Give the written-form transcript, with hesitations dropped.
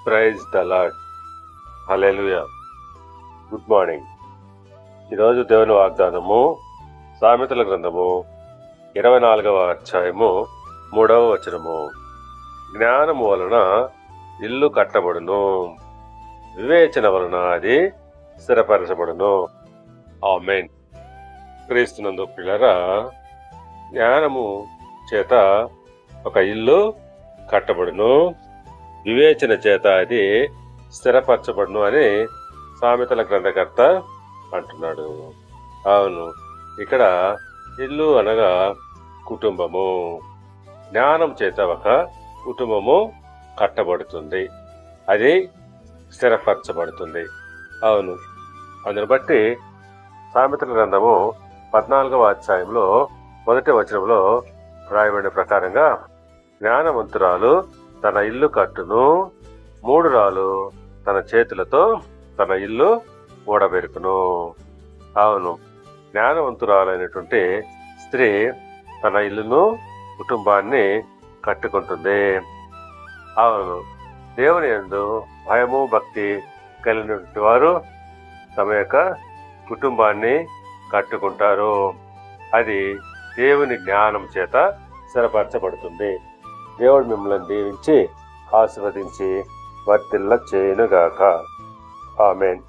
Praise the Lord. Hallelujah. Good morning. ఈరోజు దేవుని వాగ్దానము సామెతల గ్రంథము 24వ అధ్యాయము 3వ వచనము. జ్ఞానము వలన ఇల్లు కట్టబడును, వివేచన వలన అది స్థిరపరచబడును. ఆమేన్. క్రీస్తునందు పిల్లరా, జ్ఞానము చేత ఒక ఇల్లు కట్టబడును, వివేచన చేత అది స్థిరపరచబడును అని సామెతల గ్రంథకర్త అంటున్నాడు. అవును, ఇక్కడ ఇల్లు అనగా కుటుంబము. జ్ఞానం చేత ఒక కుటుంబము కట్టబడుతుంది, అది స్థిరపరచబడుతుంది. అవును, అందుని బట్టి సామెతల గ్రంథము 14వ అధ్యాయంలో 1వ వచనంలో రాయబడిన ప్రకారంగా జ్ఞానవంతురాలు తన ఇల్లు కట్టును, మూఢురాలు తన చేతులతో తన ఇల్లు ఊడబెరుకును. అవును, జ్ఞానవంతురాలైనటువంటి స్త్రీ తన ఇల్లును కుటుంబాన్ని కట్టుకుంటుంది. అవును, దేవుని యందు భయము భక్తి కలిగినటువంటి వారు తమ యొక్క కుటుంబాన్ని కట్టుకుంటారు. అది దేవుని జ్ఞానం చేత స్థిరపరచబడుతుంది. దేవుడు మిమ్మల్ని దీవించి ఆశీర్వదించి వర్ధిల్ల చేయునుగాక. ఆమేన్.